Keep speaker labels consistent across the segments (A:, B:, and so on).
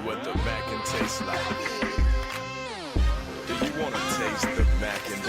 A: what the Mac can taste like. Do you want to taste the Mac and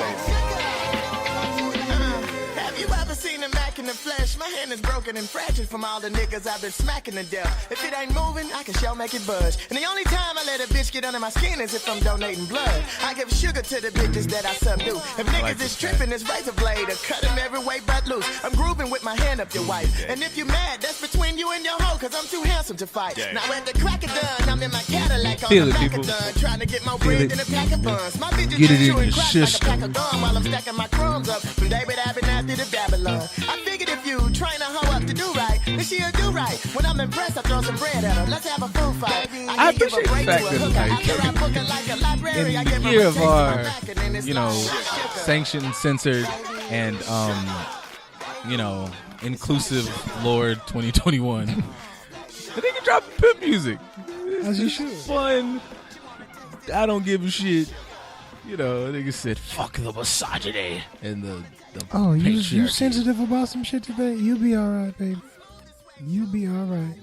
B: Have you ever seen a Mac in the flesh? My hand is broken and fractured from all the niggas I've been smacking to death. If it ain't moving, I can sure make it budge. And the only time I let a bitch get under my skin is if I'm donating blood. I give sugar to the bitches that I subdue. If niggas is tripping, it's razor blade or cut them every way but loose. I'm grooving with my hand up your wife. And if you mad, that's between you and your hoe, cause I'm too handsome to fight. Now at the crack of dawn, I'm in my Cadillac on the back of dawn, trying to get more bread than a pack of buns. My bitches
C: Get it in
B: chewing
C: your
B: crack like a
C: system.
B: pack of gum while I'm stacking my crumbs up from David Abernathy to Babylon. I figured if you train a hoe up to do right, then she'll do right. When I'm impressed, I throw some bread at her. Let's have a food fight.
C: I appreciate the fact that, in the year of our, sanctioned, censored, and, inclusive Lord 2021, they can drop pimp music.
D: As you should.
C: Fun. I don't give a shit. Nigga said, fuck the misogyny. And the
D: you sensitive about some shit today? You'll be all right, baby. You'll be all right.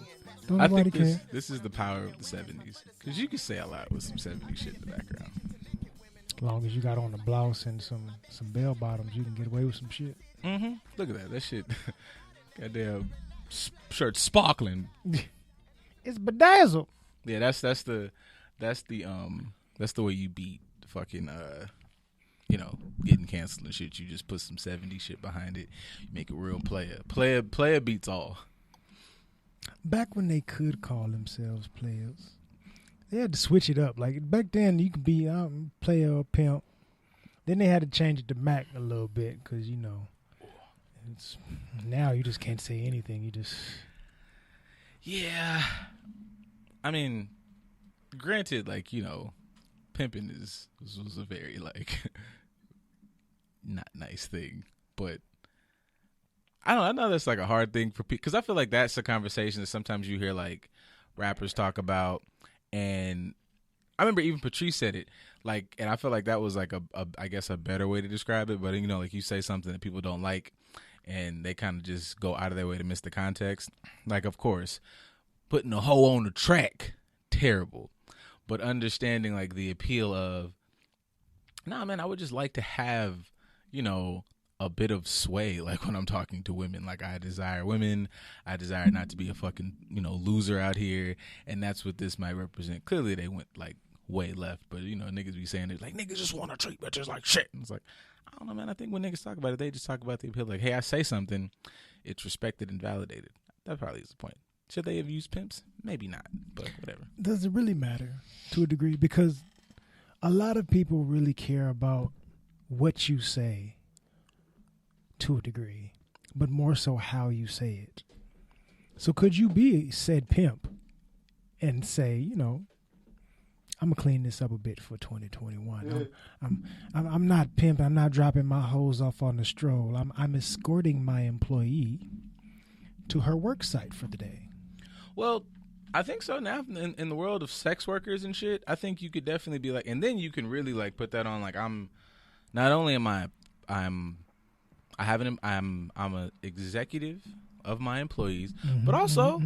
D: Don't
C: I
D: nobody
C: think
D: care.
C: this is the power of the 70s. Because you can say a lot with some 70s shit in the background.
D: As long as you got on a blouse and some bell bottoms, you can get away with some shit.
C: Mm-hmm. Look at that. That shit. Goddamn shirt sparkling.
D: It's bedazzled.
C: Yeah, that's the way you beat the fucking getting canceled and shit. You just put some 70s shit behind it. You make it real player beats all.
D: Back when they could call themselves players, they had to switch it up. Like back then, you could be player or pimp. Then they had to change it to Mac a little bit because it's now you just can't say anything. You just
C: I mean, granted, pimping was a very not nice thing, but I know that's a hard thing for people because I feel like that's a conversation that sometimes you hear rappers talk about, and I remember even Patrice said it and I feel like that was I guess a better way to describe it, but you say something that people don't like, and they kind of just go out of their way to miss the context. Of course, putting a hoe on the track, terrible, but understanding the appeal of, nah, man, I would just like to have a bit of sway, when I'm talking to women. I desire women. I desire not to be a fucking, loser out here. And that's what this might represent. Clearly they went way left, but niggas be saying it niggas just want to treat bitches like shit. And it's I don't know, man. I think when niggas talk about it, they just talk about the appeal. Hey, I say something, it's respected and validated. That probably is the point. Should they have used pimps? Maybe not, but whatever.
D: Does it really matter to a degree? Because a lot of people really care about what you say to a degree, but more so how you say it. So could you be said pimp and say, I'm gonna clean this up a bit for 2021. I'm not pimp. I'm not dropping my hoes off on the stroll. I'm escorting my employee to her work site for the day. Well,
C: I think so now in the world of sex workers and shit. I think you could definitely be and then you can really put that on I'm not only am I'm an executive of my employees, but also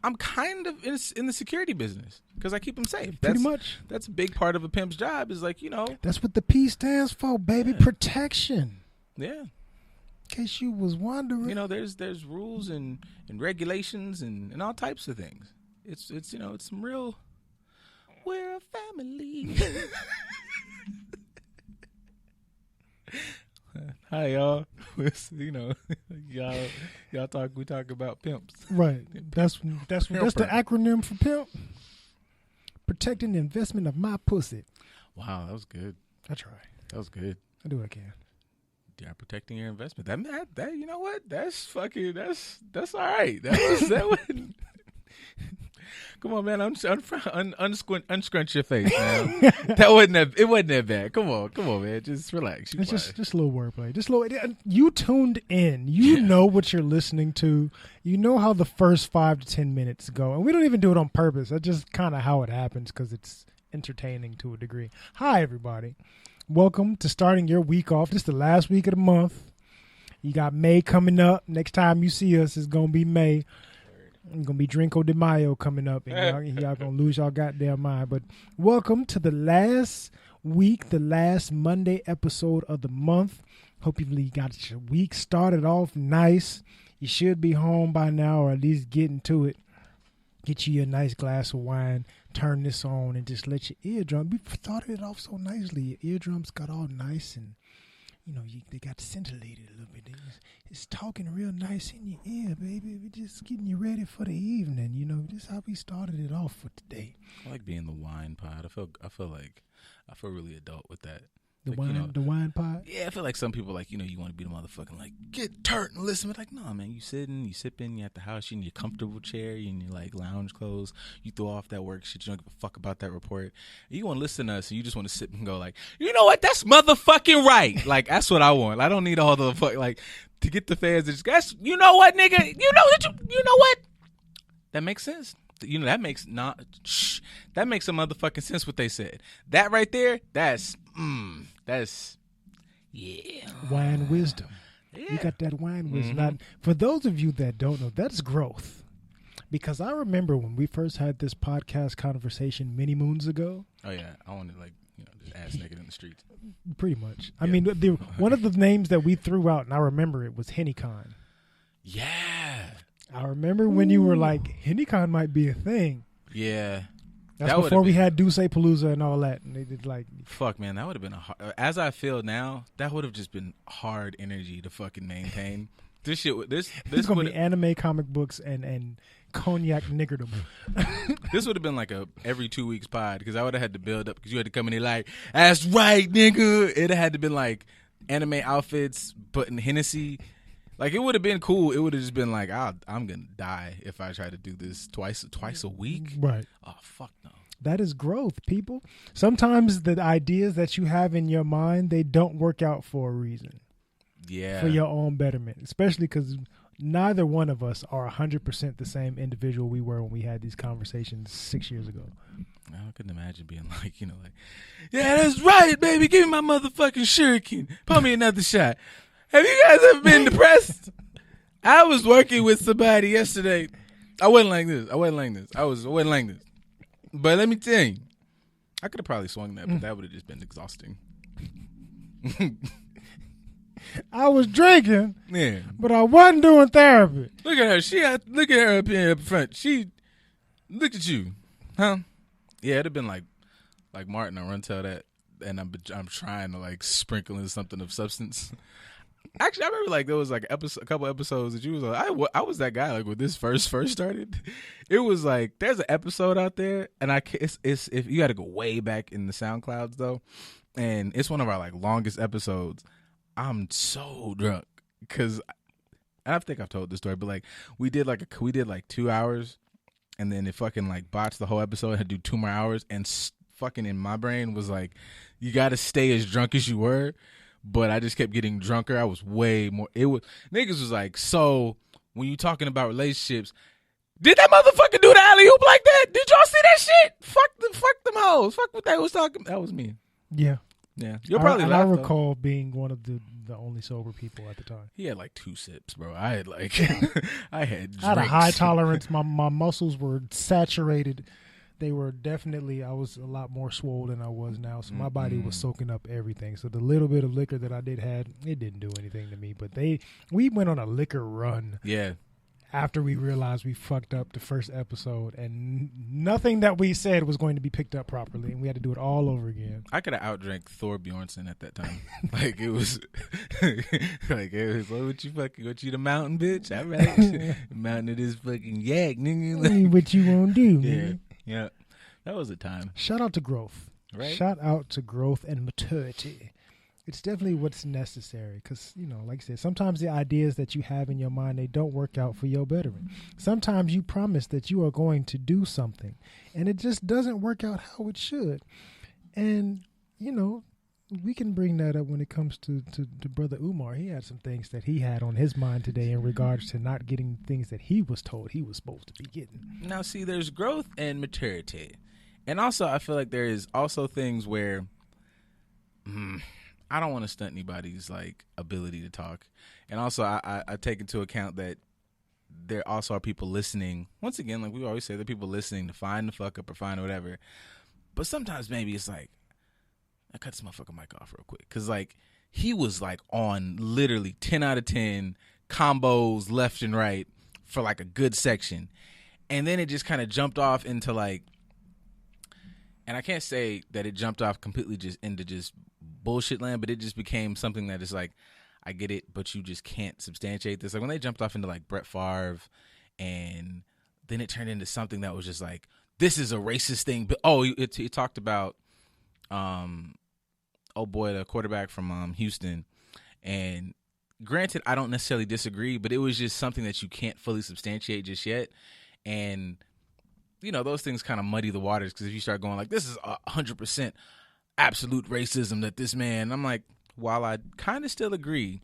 C: I'm kind of in the security business because I keep them safe.
D: Pretty much.
C: That's a big part of a pimp's job is
D: That's what the P stands for, baby. Yeah. Protection.
C: Yeah.
D: In case you was wondering.
C: There's rules and regulations and all types of things. It's it's some real. We're a family. Hi y'all. Y'all talk about pimps.
D: Right. That's the acronym for pimp. Protecting the investment of my pussy.
C: Wow, that was good.
D: I try.
C: That was good.
D: I do what I can.
C: Yeah, protecting your investment. That you know what? That's all right. That wouldn't. Come on, man. Unscrunch your face, man. It wasn't that bad. Come on, man. Just relax.
D: It's just a little wordplay. Just a little. You tuned in. You know what you're listening to. You know how the first 5 to 10 minutes go, and we don't even do it on purpose. That's just kind of how it happens because it's entertaining to a degree. Hi, everybody. Welcome to starting your week off. This is the last week of the month. You got May coming up. Next time you see us is gonna be May. Gonna be Drinko de Mayo coming up, and y'all gonna lose y'all goddamn mind. But welcome to the last week, the last Monday episode of the month. Hope you got your week started off nice. You should be home by now, or at least getting to it. Get you a nice glass of wine, turn this on, and just let your eardrum. We started it off so nicely. Your eardrums got all nice, and they got scintillated a little bit. It's talking real nice in your ear, baby. We're just getting you ready for the evening. This is how we started it off for today.
C: I like being the wine pod. I feel really adult with that.
D: The
C: like,
D: wine pod?
C: Yeah, I feel like some people you want to be the motherfucking get turned and listen, but no, man, you sitting, you sipping, you at the house, you in your comfortable chair, you in your lounge clothes, you throw off that work shit, you don't give a fuck about that report. And you want to listen to us, and you just want to sit and go you know what? That's motherfucking right. That's what I want. I don't need all the to get the fans. That's you know what, nigga? You know what? That makes sense. That makes a motherfucking sense what they said. That right there, that's yeah.
D: Wine wisdom.
C: Yeah.
D: You got that wine wisdom.
C: Mm-hmm.
D: Now, for those of you that don't know, that's growth. Because I remember when we first had this podcast conversation many moons ago.
C: Oh yeah, I wanted just ass naked in the streets.
D: Pretty much.
C: Yeah.
D: I mean, one of the names that we threw out, and I remember it, was HennyCon.
C: Yeah.
D: I remember when you were like, HennyCon might be a thing.
C: Yeah.
D: That's before we had Duce Palooza and all that. And they did
C: fuck, man, that would have been as I feel now, that would have just been hard energy to fucking maintain. This shit, this
D: gonna be anime, comic books, and cognac niggerdom.
C: This would have been a every 2 weeks pod, because I would have had to build up, because you had to come in there that's right, nigga. It had to been anime outfits, but in Hennessy. It would have been cool. It would have just been I'm gonna die if I try to do this twice a week.
D: Right.
C: Oh fuck no.
D: That is growth, people. Sometimes the ideas that you have in your mind, they don't work out for a reason.
C: Yeah.
D: For your own betterment, especially because neither one of us are 100% the same individual we were when we had these conversations 6 years ago.
C: I couldn't imagine being yeah, that's right, baby. Give me my motherfucking shuriken. Pour me another shot. Have you guys ever been depressed? I was working with somebody yesterday. I wasn't like this. I wasn't like this. But let me tell you, I could have probably swung that, but that would have just been exhausting.
D: I was drinking,
C: Yeah.
D: but I wasn't doing therapy.
C: Look at her. Look at her up here up front. Look at you. Huh? Yeah, it'd have been like Martin, I run tell that, and I'm trying to sprinkle in something of substance. Actually, I remember there was a couple episodes that you was I was that guy when this first started. It was there's an episode out there, and it's if you got to go way back in the SoundClouds though, and it's one of our longest episodes. I'm so drunk because I think I've told this story, but we did 2 hours, and then it fucking botched the whole episode and had to do 2 more hours, and fucking in my brain was you got to stay as drunk as you were. But I just kept getting drunker. I was way more. Niggas was so when you talking about relationships, did that motherfucker do the alley oop like that? Did y'all see that shit? Fuck them hoes. Fuck what they was talking. That was me.
D: Yeah.
C: Yeah. You'll probably laugh.
D: I recall being one of the only sober people at the time.
C: He had 2 sips, bro. I had I had drinks.
D: I had a high tolerance. My muscles were saturated. They were definitely, I was a lot more swole than I was now, so my body was soaking up everything. So the little bit of liquor that I had, it didn't do anything to me. But we went on a liquor run.
C: Yeah.
D: After we realized we fucked up the first episode, and nothing that we said was going to be picked up properly, and we had to do it all over again.
C: I could have outdrank Thor Bjornsson at that time. It was what you the mountain bitch? All right. Mountain of this fucking yak, nigga.
D: What you won't do,
C: Yeah.
D: nigga.
C: Yeah, that was a time.
D: Shout out to growth.
C: Right?
D: Shout out to growth and maturity. It's definitely what's necessary because, like I said, sometimes the ideas that you have in your mind, they don't work out for your betterment. Sometimes you promise that you are going to do something, and it just doesn't work out how it should. And, we can bring that up when it comes to Brother Umar. He had some things that he had on his mind today in regards to not getting things that he was told he was supposed to be getting.
C: Now, see, there's growth and maturity. And also, I feel like there is also things where I don't want to stunt anybody's ability to talk. And also, I take into account that there also are people listening. Once again, like we always say, there are people listening to find the fuck up or find whatever. But sometimes maybe it's like, I cut this motherfucker mic off real quick. Because, like, he was, like, on literally 10 out of 10 combos left and right for, like, a good section. And then it just kind of jumped off into, like, and I can't say that it jumped off completely just into just bullshit land, but it just became something that is like, I get it, but you just can't substantiate this. Like when they jumped off into like Brett Favre, and then it turned into something that was just like, this is a racist thing. But it talked about, the quarterback from Houston. And granted, I don't necessarily disagree, but it was just something that you can't fully substantiate just yet. And those things kind of muddy the waters, because if you start going like, this is 100% absolute racism that this man, I'm like, while I kind of still agree,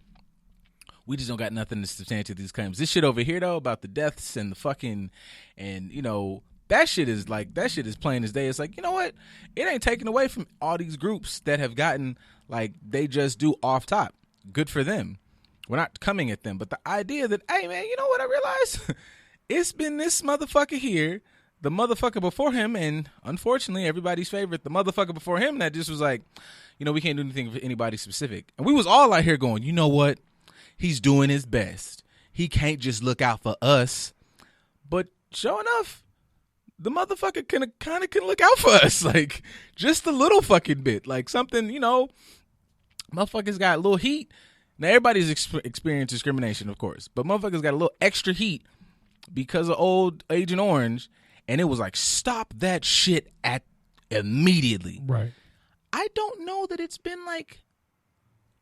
C: we just don't got nothing to substantiate these claims. This shit over here though about the deaths and the fucking, and that shit is plain as day. It's like, you know what? It ain't taken away from all these groups that have gotten, like, they just do off top. Good for them. We're not coming at them. But the idea that, hey man, you know what I realized? It's been this motherfucker here, the motherfucker before him, and unfortunately everybody's favorite, the motherfucker before him, that just was like, we can't do anything for anybody specific. And we was all out here going, you know what? He's doing his best. He can't just look out for us. But sure enough, the motherfucker kind of can look out for us. Like, just a little fucking bit. Like something, motherfuckers got a little heat. Now, everybody's experienced discrimination, of course. But motherfuckers got a little extra heat because of old Agent Orange. And it was like, stop that shit immediately.
D: Right.
C: I don't know that it's been like,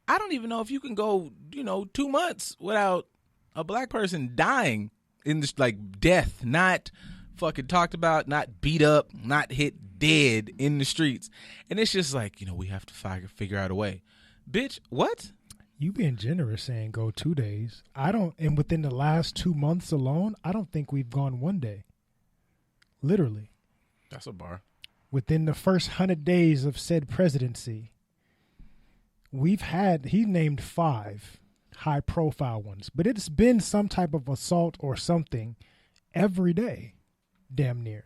C: I don't even know if you can go, 2 months without a black person dying in this, like, death, not fucking talked about, not beat up, not hit dead in the streets. And it's just like, we have to figure out a way. Bitch, what?
D: You being generous saying go 2 days. And within the last 2 months alone, I don't think we've gone 1 day. Literally.
C: That's a bar.
D: Within the first 100 days of said presidency, he named 5 high profile ones, but it's been some type of assault or something every day, damn near.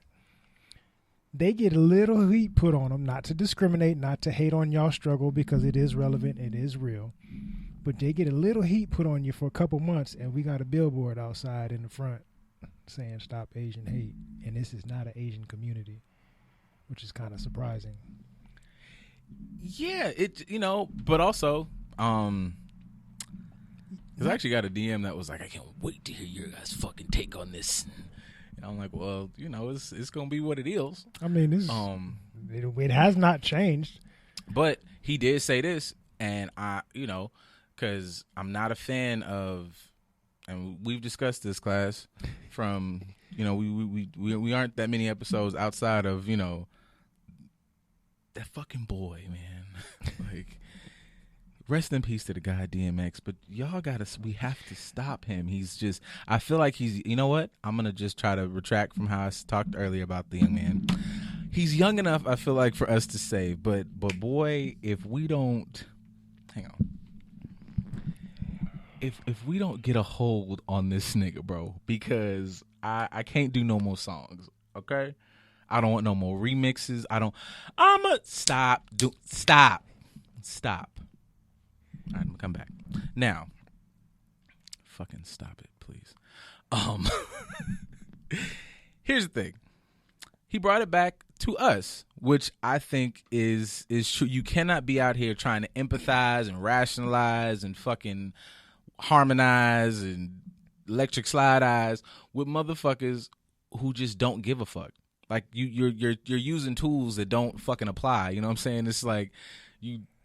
D: They get a little heat put on them, not to discriminate, not to hate on y'all struggle, because it is relevant, it is real, but they get a little heat put on you for a couple months, and we got a billboard outside in the front saying stop Asian hate, and this is not an Asian community, which is kind of surprising.
C: Yeah, but also, because I actually got a DM that was like, I can't wait to hear your guys' fucking take on this. And I'm like, well, it's gonna be what it is.
D: I mean, this it has not changed.
C: But he did say this, and I, because I'm not a fan of, and we've discussed this, class, from, we aren't that many episodes outside of, that fucking boy, man. Like, rest in peace to the guy DMX, but we have to stop him. He's just, I feel like he's, you know what? I'm going to just try to retract from how I talked earlier about the young man. He's young enough, I feel like, for us to say, but boy, if we don't, hang on. If we don't get a hold on this nigga, bro, because I can't do no more songs, okay? I don't want no more remixes. Stop. Stop. All right, I'm gonna come back. Now, fucking stop it, please. Here's the thing. He brought it back to us, which I think is true. You cannot be out here trying to empathize and rationalize and fucking harmonize and electric slide eyes with motherfuckers who just don't give a fuck. Like, you're using tools that don't fucking apply. You know what I'm saying? It's like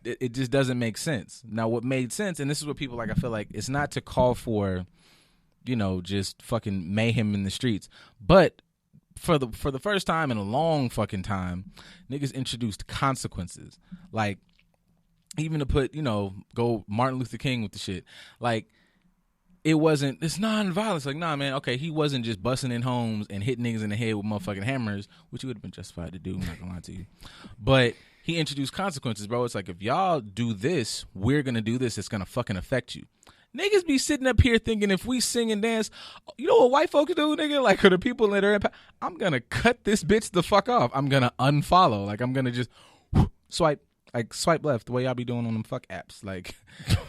C: it just doesn't make sense. Now, what made sense, and this is what people like, I feel like, it's not to call for, just fucking mayhem in the streets, but for the first time in a long fucking time, niggas introduced consequences. Like, even to put, go Martin Luther King with the shit. Like, it's non-violence. Like, nah, man, okay, he wasn't just busting in homes and hitting niggas in the head with motherfucking hammers, which he would have been justified to do, I'm not gonna lie to you. But he introduced consequences, bro. It's like, if y'all do this, we're gonna do this. It's gonna fucking affect you. Niggas be sitting up here thinking if we sing and dance, you know what white folks do, nigga? Like, for the people that are in, I'm gonna cut this bitch the fuck off. I'm gonna unfollow. Like, I'm gonna just swipe left the way y'all be doing on them fuck apps. Like,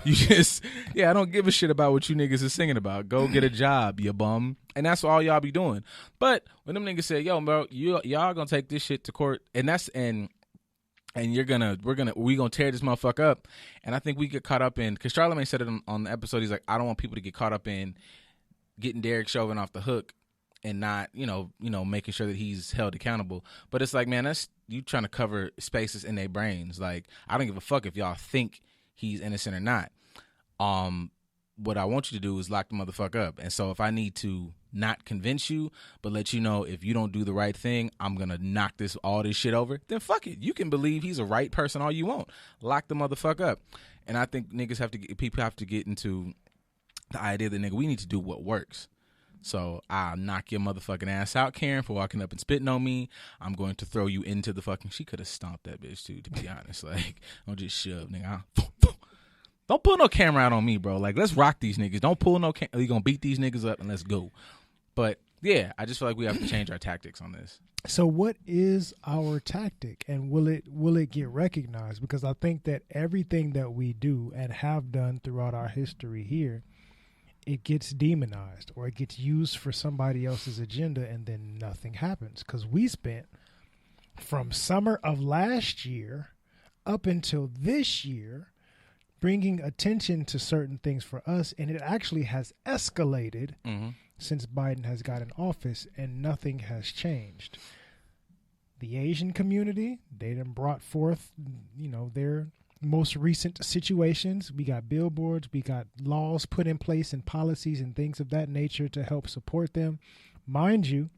C: you just, I don't give a shit about what you niggas is singing about. Go get a job, you bum. And that's all y'all be doing. But when them niggas say, yo, bro, y'all gonna take this shit to court, and we gonna tear this motherfucker up. And I think we get caught up in, because Charlamagne said it on the episode, he's like, I don't want people to get caught up in getting Derek Chauvin off the hook and not, making sure that he's held accountable. But it's like, man, that's you trying to cover spaces in their brains. Like, I don't give a fuck if y'all think he's innocent or not. What I want you to do is lock the motherfucker up. And so if I need to not convince you, but let you know if you don't do the right thing, I'm going to knock all this shit over, then fuck it. You can believe he's a right person all you want. Lock the motherfucker up. And I think people have to get into the idea that, nigga, we need to do what works. So I'll knock your motherfucking ass out, Karen, for walking up and spitting on me. I'm going to throw you into the fucking, she could have stomped that bitch too, to be honest. Like, don't just shove, nigga. Don't pull no camera out on me, bro. Like, let's rock these niggas. Don't pull no camera. You're going to beat these niggas up and let's go. But, yeah, I just feel like we have to change our tactics on this.
D: So what is our tactic, and will it get recognized? Because I think that everything that we do and have done throughout our history here, it gets demonized or it gets used for somebody else's agenda, and then nothing happens. Because we spent from summer of last year up until this year bringing attention to certain things for us, and it actually has escalated since Biden has got in office, and nothing has changed. The Asian community, they done brought forth, their most recent situations. We got billboards, we got laws put in place and policies and things of that nature to help support them. Mind you,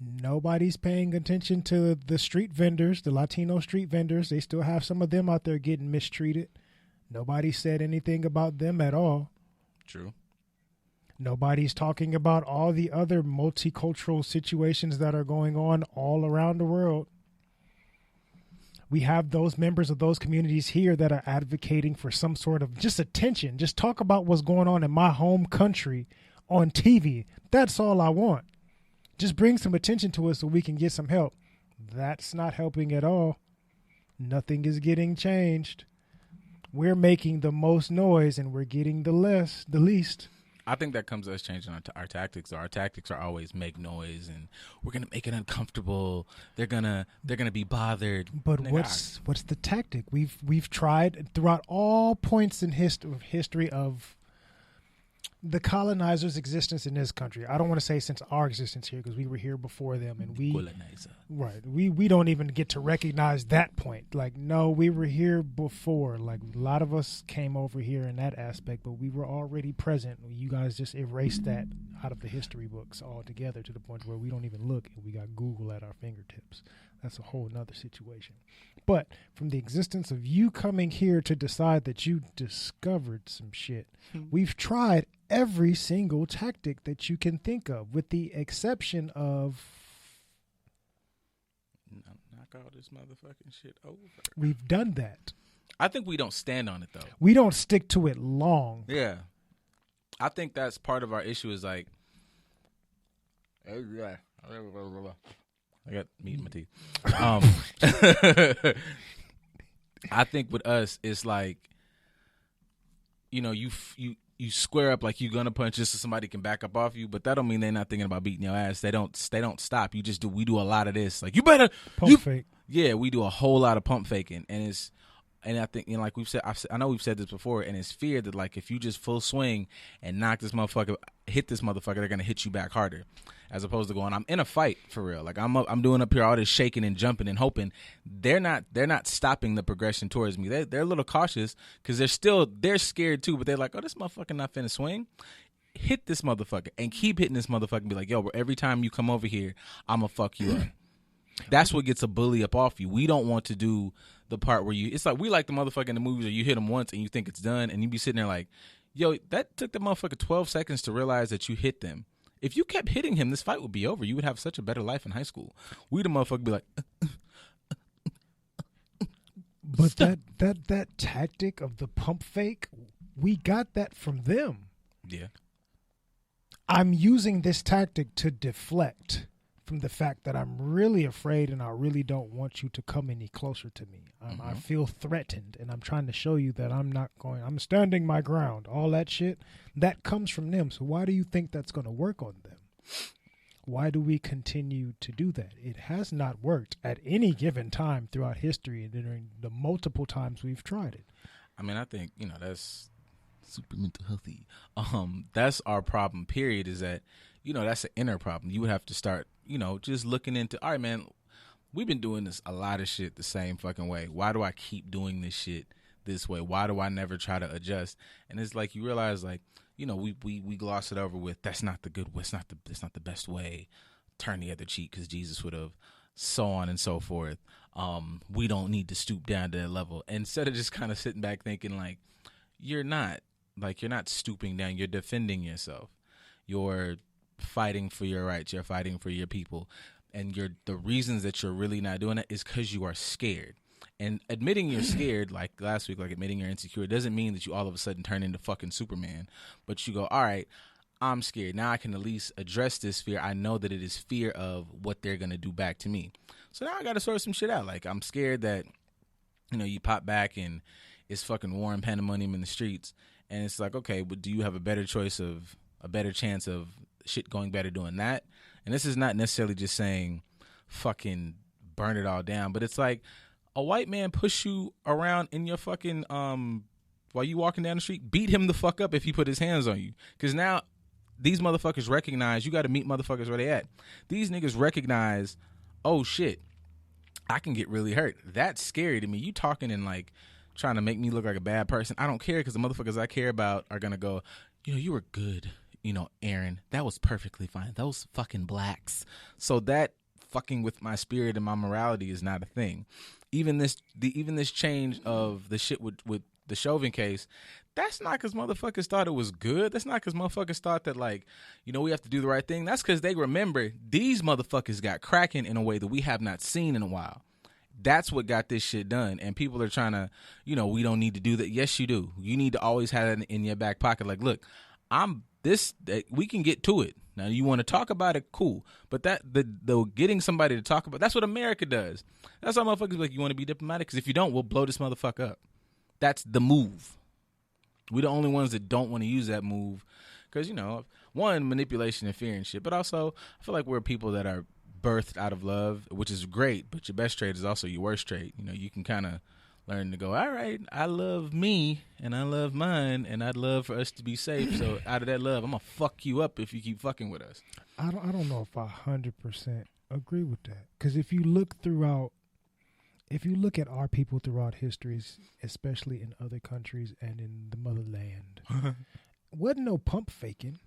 D: nobody's paying attention to the street vendors, the Latino street vendors. They still have some of them out there getting mistreated. Nobody said anything about them at all.
C: True.
D: Nobody's talking about all the other multicultural situations that are going on all around the world. We have those members of those communities here that are advocating for some sort of just attention. Just talk about what's going on in my home country on TV. That's all I want. Just bring some attention to us so we can get some help. That's not helping at all. Nothing is getting changed. We're making the most noise and we're getting the least.
C: I think that comes to us changing our tactics. Our tactics are always make noise, and we're gonna make it uncomfortable. They're gonna be bothered.
D: But what's the tactic? We've tried throughout all points in history of the colonizers' existence in this country. I don't want to say since our existence here, because we were here before them, and we don't even get to recognize that point. Like, no, we were here before. Like, a lot of us came over here in that aspect, but we were already present. You guys just erased that out of the history books altogether, to the point where we don't even look, and we got Google at our fingertips. That's a whole nother situation. But from the existence of you coming here to decide that you discovered some shit, we've tried every single tactic that you can think of, with the exception of
C: knock all this motherfucking shit over.
D: We've done that.
C: I think we don't stand on it, though.
D: We don't stick to it long.
C: Yeah. I think that's part of our issue is like, I got meat in my teeth. I think with us, it's like, you square up like you're gonna punch just so somebody can back up off you, but that don't mean they're not thinking about beating your ass. They don't stop. We do a lot of this. Like, you better
D: pump fake.
C: Yeah, we do a whole lot of pump faking, and I think, like we've said, I know we've said this before, and it's fear that, like, if you just full swing and hit this motherfucker, they're gonna hit you back harder, as opposed to going, I'm in a fight for real. Like, I'm doing up here all this shaking and jumping and hoping. They're not stopping the progression towards me. They're a little cautious because they're scared too, but they're like, oh, this motherfucker not finna swing. Hit this motherfucker and keep hitting this motherfucker and be like, yo, bro, every time you come over here, I'm gonna fuck you up. That's what gets a bully up off you. We don't want to do the part where it's like, we like the motherfucker in the movies where you hit him once and you think it's done, and you be sitting there like, yo, that took the motherfucker 12 seconds to realize that you hit them. If you kept hitting him, this fight would be over. You would have such a better life in high school. We the motherfucker be like,
D: but that tactic of the pump fake, We got that from them.
C: Yeah.
D: I'm using this tactic to deflect from the fact that I'm really afraid and I really don't want you to come any closer to me. I feel threatened, and I'm trying to show you that I'm standing my ground. All that shit, that comes from them. So why do you think that's going to work on them? Why do we continue to do that? It has not worked at any given time throughout history and during the multiple times we've tried it.
C: I mean, I think, that's super mental healthy. That's our problem, period, is that, that's an inner problem. You would have to start, just looking into, all right, man, we've been doing this a lot of shit the same fucking way. Why do I keep doing this shit this way? Why do I never try to adjust? And it's like you realize, like, we gloss it over with that's not the good way, that's not the best way. Turn the other cheek because Jesus would have, so on and so forth. We don't need to stoop down to that level. Instead of just kind of sitting back thinking like, you're not stooping down. You're defending yourself. You're fighting for your rights. You're fighting for your people. And the reasons that you're really not doing it is because you are scared. And admitting you're scared, like last week, like admitting you're insecure, doesn't mean that you all of a sudden turn into fucking Superman. But you go, all right, I'm scared. Now I can at least address this fear. I know that it is fear of what they're going to do back to me. So now I got to sort some shit out. Like, I'm scared that, you pop back and it's fucking war and pandemonium in the streets. And it's like, okay, but do you have a better chance of shit going better doing that? And this is not necessarily just saying fucking burn it all down, but it's like a white man push you around in your fucking, while you walking down the street, beat him the fuck up if he put his hands on you. Because now these motherfuckers recognize you got to meet motherfuckers where they at. These niggas recognize, oh shit, I can get really hurt. That's scary to me. You talking and like trying to make me look like a bad person. I don't care because the motherfuckers I care about are going to go, you were good. Aaron, that was perfectly fine. Those fucking blacks. So that fucking with my spirit and my morality is not a thing. Even this change of the shit with the Chauvin case, that's not because motherfuckers thought it was good. That's not because motherfuckers thought that, like, we have to do the right thing. That's because they remember these motherfuckers got cracking in a way that we have not seen in a while. That's what got this shit done. And people are trying to, we don't need to do that. Yes, you do. You need to always have it in your back pocket. Like, look, we can get to it. Now, you want to talk about it, cool. But the getting somebody to talk about, that's what America does. That's why motherfuckers like, you want to be diplomatic? Because if you don't, we'll blow this motherfucker up. That's the move. We're the only ones that don't want to use that move. Because, one, manipulation and fear and shit. But also, I feel like we're people that are birthed out of love, which is great. But your best trait is also your worst trait. You can kind of learn to go, all right, I love me and I love mine and I'd love for us to be safe. So out of that love, I'm going to fuck you up if you keep fucking with us.
D: I don't know if I 100% agree with that. Because if you look at our people throughout histories, especially in other countries and in the motherland, wasn't no pump faking.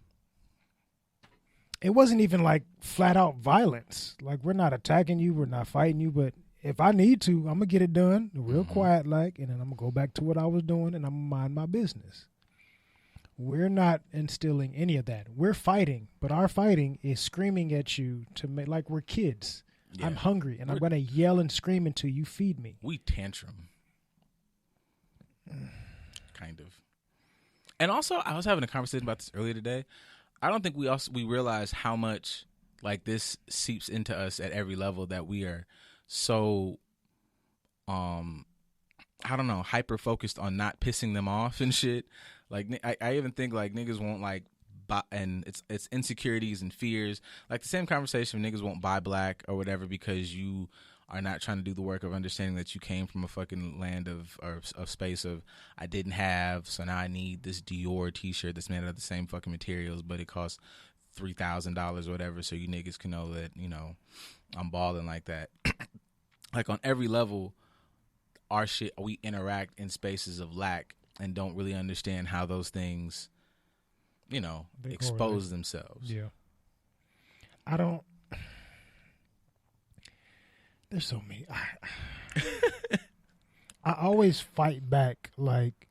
D: It wasn't even like flat out violence. Like, we're not attacking you, we're not fighting you, but if I need to, I'm going to get it done real quiet like, and then I'm going to go back to what I was doing and I'm going to mind my business. We're not instilling any of that. We're fighting, but our fighting is screaming at you to make like we're kids. Yeah. I'm hungry and I'm going to yell and scream until you feed me.
C: We tantrum. Kind of. And also, I was having a conversation about this earlier today. I don't think we realize how much like this seeps into us at every level, that we are so I don't know, hyper focused on not pissing them off and shit. Like I even think like niggas won't like buy, and it's insecurities and fears. Like the same conversation, niggas won't buy black or whatever because you are not trying to do the work of understanding that you came from a fucking land of space of I didn't have, so now I need this Dior t-shirt that's made out of the same fucking materials, but it costs $3,000 or whatever, so you niggas can know that, I'm balling like that. Like on every level, our shit, we interact in spaces of lack and don't really understand how those things, expose themselves.
D: Yeah. There's so many. I always fight back like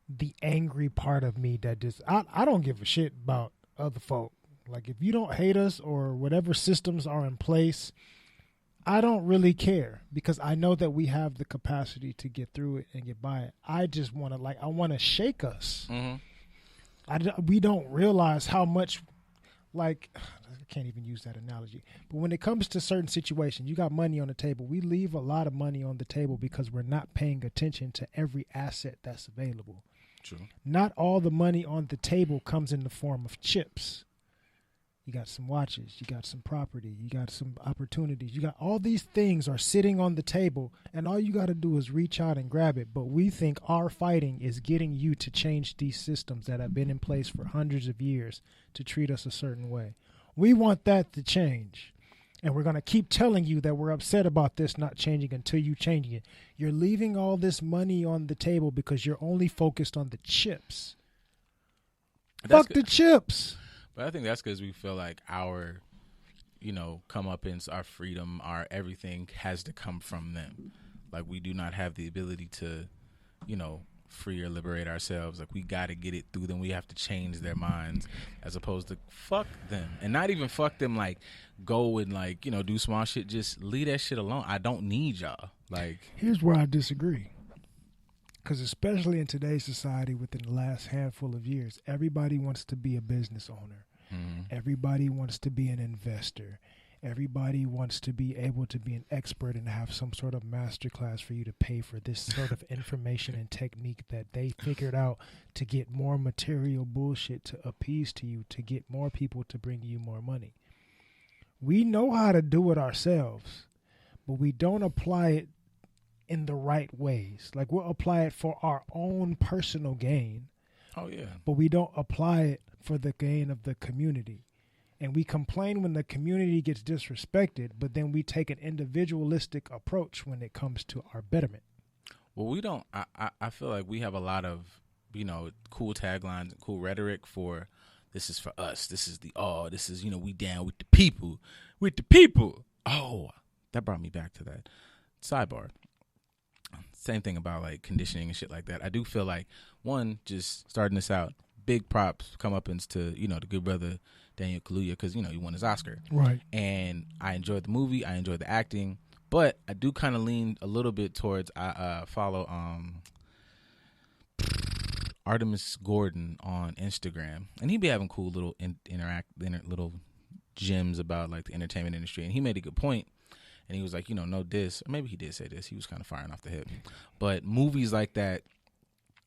D: the angry part of me that just, I don't give a shit about other folk. Like if you don't hate us or whatever systems are in place, I don't really care because I know that we have the capacity to get through it and get by it. I just want to I want to shake us. We don't realize how much, I can't even use that analogy. But when it comes to certain situations, you got money on the table. We leave a lot of money on the table because we're not paying attention to every asset that's available.
C: True.
D: Not all the money on the table comes in the form of chips. You got some watches, you got some property, you got some opportunities. You got all these things are sitting on the table, and all you got to do is reach out and grab it. But we think our fighting is getting you to change these systems that have been in place for hundreds of years to treat us a certain way. We want that to change. And we're going to keep telling you that we're upset about this not changing until you change it. You're leaving all this money on the table because you're only focused on the chips. Fuck the chips.
C: But I think that's because we feel like our, comeuppance, our freedom, our everything has to come from them. Like we do not have the ability to, free or liberate ourselves. Like we got to get it through them. We have to change their minds as opposed to fuck them. And not even fuck them like go and do small shit. Just leave that shit alone. I don't need y'all.
D: Here's where I disagree. Because especially in today's society within the last handful of years, everybody wants to be a business owner. Mm-hmm. Everybody wants to be an investor. Everybody wants to be able to be an expert and have some sort of masterclass for you to pay for this sort of information and technique that they figured out to get more material bullshit to appease to you, to get more people to bring you more money. We know how to do it ourselves, but we don't apply it in the right ways. We'll apply it for our own personal gain.
C: Oh, yeah.
D: But we don't apply it for the gain of the community. And we complain when the community gets disrespected, but then we take an individualistic approach when it comes to our betterment.
C: Well, we don't. I feel like we have a lot of, cool taglines and cool rhetoric for this is for us. This is this is, we down with the people. With the people. Oh, that brought me back to that. Sidebar. Same thing about conditioning and shit like that. I do feel like, one, just starting this out, big props comeuppance to, the good brother Daniel Kaluuya because, he won his Oscar.
D: Right.
C: And I enjoyed the movie. I enjoyed the acting. But I do kind of lean a little bit towards, I follow Artemis Gordon on Instagram. And he be having cool little little gems about the entertainment industry. And he made a good point. And he was like, no diss. Or maybe he did say this. He was kind of firing off the hip. But movies like that,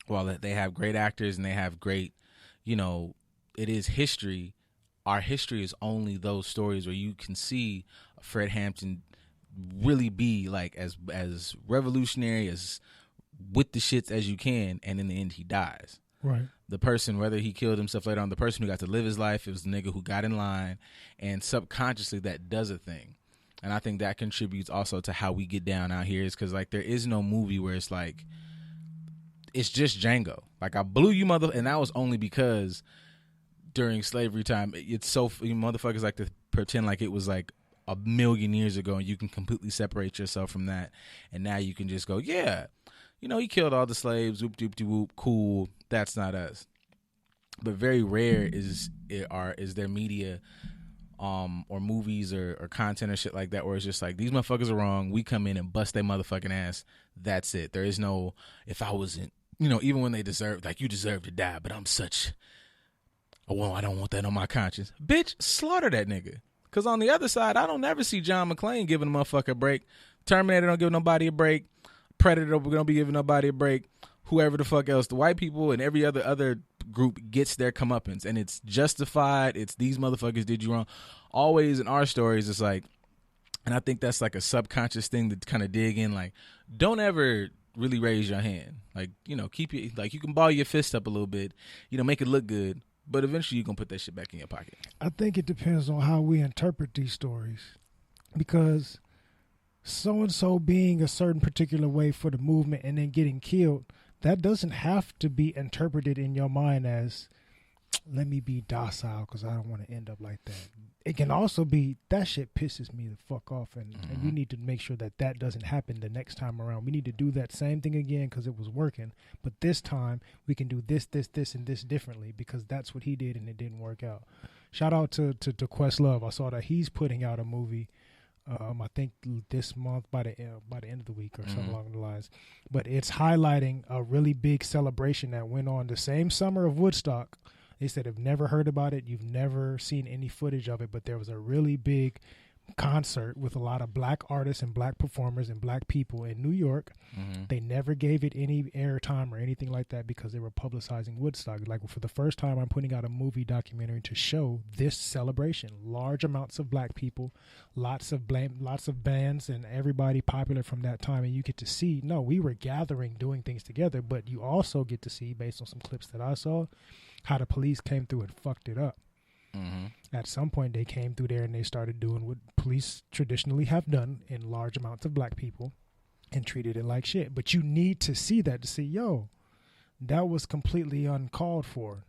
C: while they have great actors and they have great, it is history. Our history is only those stories where you can see Fred Hampton really be as revolutionary, as with the shits as you can. And in the end, he dies.
D: Right.
C: The person, whether he killed himself later on, the person who got to live his life, it was the nigga who got in line. And subconsciously, that does a thing. And I think that contributes also to how we get down out here is because, there is no movie where it's it's just Django. I blew you and that was only because during slavery time, it's so, you motherfuckers like to pretend like it was a million years ago and you can completely separate yourself from that. And now you can just go, yeah, he killed all the slaves, whoop, doop, de whoop, cool. That's not us. But very rare is their media or movies or content or shit like that where it's just these motherfuckers are wrong. We come in and bust their motherfucking ass. That's it. There is no, if I wasn't, even when they deserve, you deserve to die, but I'm such, I don't want that on my conscience. Bitch, slaughter that nigga. Because on the other side, I don't ever see John McClane giving a motherfucker a break. Terminator don't give nobody a break. Predator don't be giving nobody a break. Whoever the fuck else, the white people and every other group gets their comeuppance, and it's justified. It's these motherfuckers did you wrong. Always in our stories, it's and I think that's a subconscious thing to kind of dig in. Don't ever really raise your hand. Keep it you can ball your fist up a little bit, make it look good, but eventually you're gonna put that shit back in your pocket.
D: I think it depends on how we interpret these stories, because so and so being a certain particular way for the movement and then getting killed, that doesn't have to be interpreted in your mind as, let me be docile because I don't want to end up like that. It can also be, that shit pisses me the fuck off, and we need to make sure that doesn't happen the next time around. We need to do that same thing again because it was working, but this time we can do this, and this differently because that's what he did and it didn't work out. Shout out to Questlove. I saw that he's putting out a movie I think this month by the end of the week or something along the lines. But it's highlighting a really big celebration that went on the same summer of Woodstock. They said have never heard about it. You've never seen any footage of it, but there was a really big concert with a lot of black artists and black performers and black people in New York. They never gave it any airtime or anything like that because they were publicizing Woodstock. Like for the first time, I'm putting out a movie documentary to show this celebration. Large amounts of black people, lots of bands, and everybody popular from that time. And you get to see, no, we were gathering, doing things together, but you also get to see, based on some clips that I saw, how the police came through and fucked it up. At some point, they came through there and they started doing what police traditionally have done in large amounts of black people and treated it like shit. But you need to see that to see, yo, that was completely uncalled for.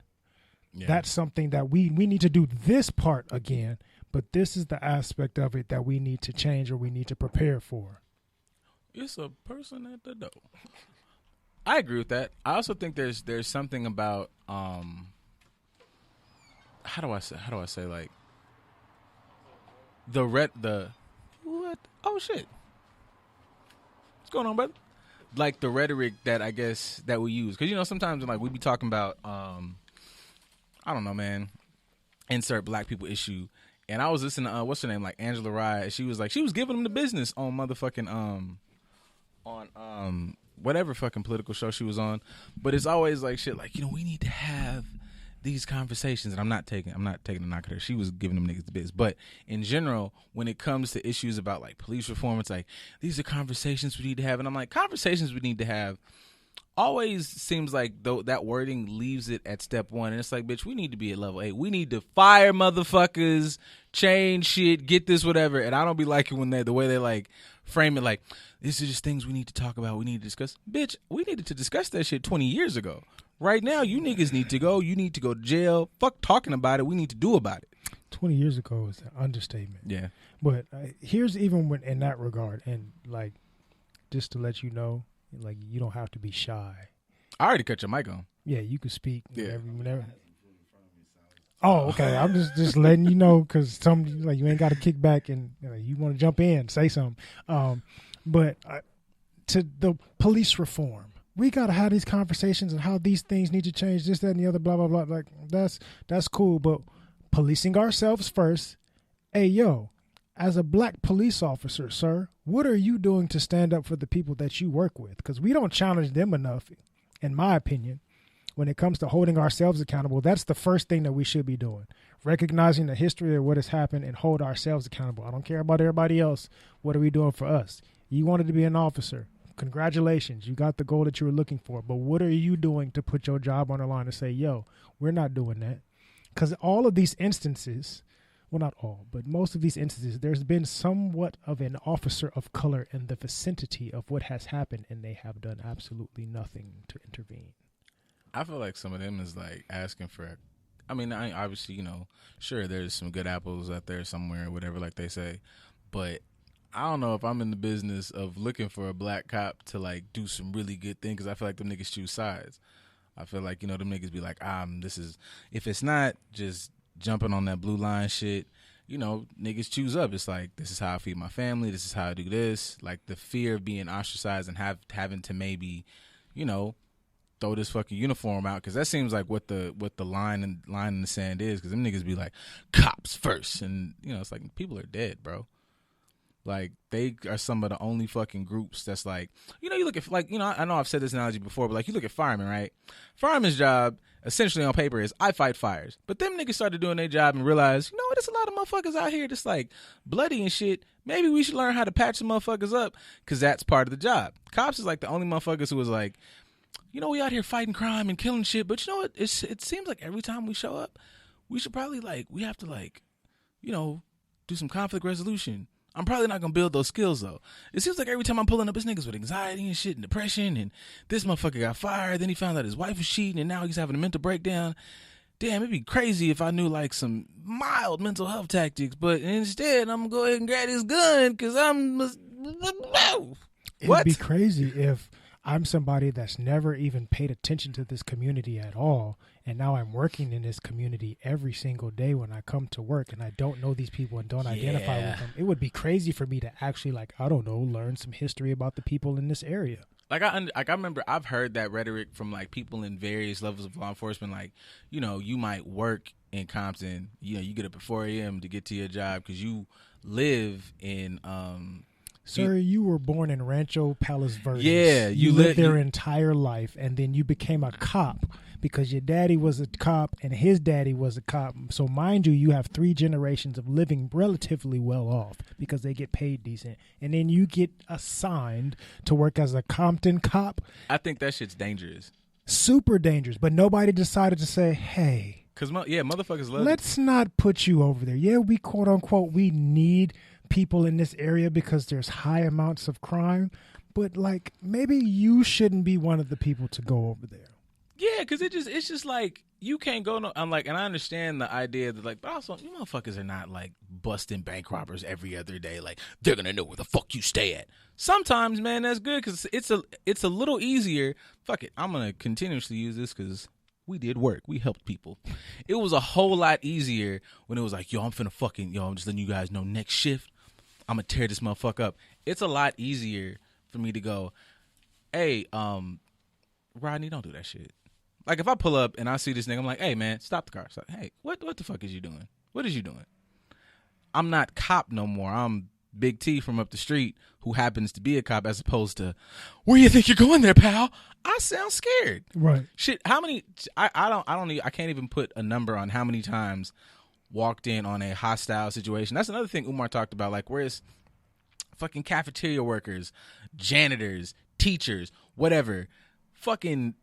D: Yeah. That's something that we need to do this part again, but this is the aspect of it that we need to change or we need to prepare for.
C: It's a person at the door. I agree with that. I also think there's something about how do I say like the what? Oh shit. What's going on, brother? Like the rhetoric that I guess that we use. Cause sometimes like we be talking about I don't know, man, insert black people issue. And I was listening to what's her name? Like Angela Rye. She was giving them the business on motherfucking on whatever fucking political show she was on. But it's always like shit like, we need to have these conversations, and I'm not taking a knock at her. She was giving them niggas the biz. But in general, when it comes to issues about like police reform, it's like these are conversations we need to have. And I'm like, conversations we need to have always seems like though that wording leaves it at step one. And it's like, bitch, we need to be at level 8. We need to fire motherfuckers, change shit, get this, whatever. And I don't be liking when the way they like frame it like, these are just things we need to talk about, we need to discuss. Bitch, we needed to discuss that shit 20 years ago. Right now, you niggas need to go. You need to go to jail. Fuck talking about it. We need to do about it.
D: 20 years ago is an understatement.
C: Yeah.
D: But here's even when in that regard, and like, just to let you know, like, you don't have to be shy.
C: I already cut your mic on.
D: Yeah, you can speak
C: yeah.
D: whenever. Oh, okay. I'm just letting you know because like you ain't got to kick back and you want to jump in, say something. But to the police reform. We got to have these conversations and how these things need to change, this, that, and the other, blah, blah, blah. Like, that's cool. But policing ourselves first. Hey, yo, as a black police officer, sir, what are you doing to stand up for the people that you work with? Because we don't challenge them enough, in my opinion, when it comes to holding ourselves accountable. That's the first thing that we should be doing. Recognizing the history of what has happened and hold ourselves accountable. I don't care about everybody else. What are we doing for us? You wanted to be an officer. Congratulations, you got the goal that you were looking for. But what are you doing to put your job on the line and say, yo, we're not doing that? Because all of these instances, well, not all, but most of these instances, there's been somewhat of an officer of color in the vicinity of what has happened, and they have done absolutely nothing to intervene.
C: I feel like some of them is like asking for, obviously, sure, there's some good apples out there somewhere or whatever, like they say, but I don't know if I'm in the business of looking for a black cop to like do some really good thing because I feel like them niggas choose sides. I feel like, them niggas be like, this is, if it's not just jumping on that blue line shit, niggas choose up. It's like, this is how I feed my family. This is how I do this. Like the fear of being ostracized and having to maybe, throw this fucking uniform out. Cause that seems like what the line in the sand is. Cause them niggas be like cops first. And it's like people are dead, bro. Like, they are some of the only fucking groups that's like, you look at, like, I know I've said this analogy before, but, like, you look at firemen, right? Firemen's job, essentially on paper, is I fight fires. But them niggas started doing their job and realized, there's a lot of motherfuckers out here that's, like, bloody and shit. Maybe we should learn how to patch some motherfuckers up because that's part of the job. Cops is, like, the only motherfuckers who was like, we out here fighting crime and killing shit, but you know what? It seems like every time we show up, we should probably, like, we have to, like, do some conflict resolution. I'm probably not going to build those skills, though. It seems like every time I'm pulling up, it's niggas with anxiety and shit and depression, and this motherfucker got fired, then he found out his wife was cheating, and now he's having a mental breakdown. Damn, it'd be crazy if I knew, like, some mild mental health tactics, but instead, I'm going to go ahead and grab his gun, because I'm...
D: It'd be crazy if I'm somebody that's never even paid attention to this community at all. And now I'm working in this community every single day when I come to work, and I don't know these people and don't identify with them. It would be crazy for me to actually, like, I don't know, learn some history about the people in this area.
C: Like I remember I've heard that rhetoric from like people in various levels of law enforcement. Like, you know, you might work in Compton, you know, you get up at 4 a.m. to get to your job because you live in
D: Sir, you were born in Rancho Palos Verdes.
C: Yeah,
D: you lived there entire life, and then you became a cop because your daddy was a cop and his daddy was a cop. So mind you, you have 3 generations of living relatively well off because they get paid decent, and then you get assigned to work as a Compton cop.
C: I think that shit's dangerous.
D: Super dangerous, but nobody decided to say, hey,
C: motherfuckers love
D: let's not put you over there. Yeah, we quote unquote we need people in this area because there's high amounts of crime, but like maybe you shouldn't be one of the people to go over there.
C: Yeah, because it's just like you can't go. I'm like, and I understand the idea that like, but also you motherfuckers are not like busting bank robbers every other day. Like they're gonna know where the fuck you stay at. Sometimes, man, that's good because it's a little easier. Fuck it, I'm gonna continuously use this because we did work. We helped people. It was a whole lot easier when it was like, I'm just letting you guys know next shift, I'm going to tear this motherfucker up. It's a lot easier for me to go, hey, Rodney, don't do that shit. Like, if I pull up and I see this nigga, I'm like, hey, man, stop the car. It's like, hey, what the fuck is you doing? What is you doing? I'm not cop no more. I'm Big T from up the street who happens to be a cop as opposed to, where you think you're going there, pal? I sound scared.
D: Right.
C: Shit, how many, I can't even put a number on how many times walked in on a hostile situation. That's another thing Umar talked about. Like, where's fucking cafeteria workers, janitors, teachers, whatever, fucking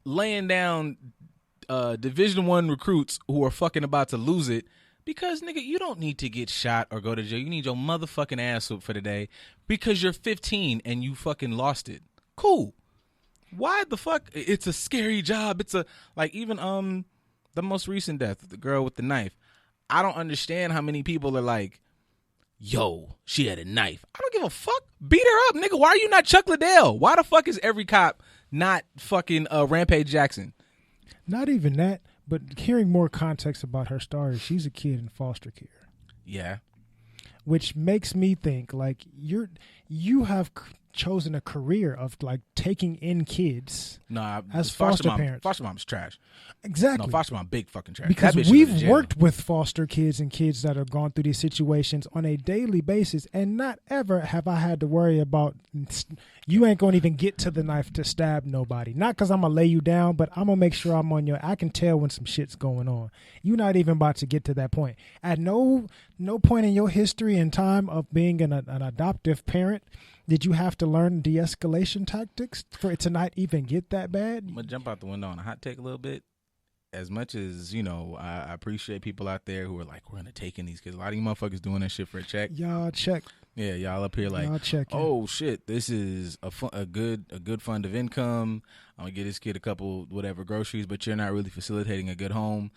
C: laying down Division I recruits who are fucking about to lose it because, nigga, you don't need to get shot or go to jail. You need your motherfucking ass whooped for the day because you're 15 and you fucking lost it. Cool. Why the fuck? It's a scary job. It's a, like, even the most recent death, the girl with the knife. I don't understand how many people are like, yo, she had a knife. I don't give a fuck. Beat her up, nigga. Why are you not Chuck Liddell? Why the fuck is every cop not fucking Rampage Jackson?
D: Not even that, but hearing more context about her story, she's a kid in foster care.
C: Yeah.
D: Which makes me think, like, you have chosen a career of, like, taking in kids as foster parents.
C: Foster mom's trash.
D: Exactly.
C: No, foster mom, big fucking trash.
D: Because we've worked with foster kids and kids that have gone through these situations on a daily basis, and not ever have I had to worry about, you ain't going to even get to the knife to stab nobody. Not because I'm going to lay you down, but I'm going to make sure I can tell when some shit's going on. You're not even about to get to that point. At no point in your history and time of being an adoptive parent did you have to learn de-escalation tactics for it to not even get that bad?
C: I'm going to jump out the window on a hot take a little bit. As much as, you know, I appreciate people out there who are like, we're going to take in these kids. A lot of you motherfuckers doing that shit for a check.
D: Y'all check.
C: Yeah, y'all up here like, oh, shit, this is a good fund of income. I'm going to get this kid a couple, whatever, groceries, but you're not really facilitating a good home.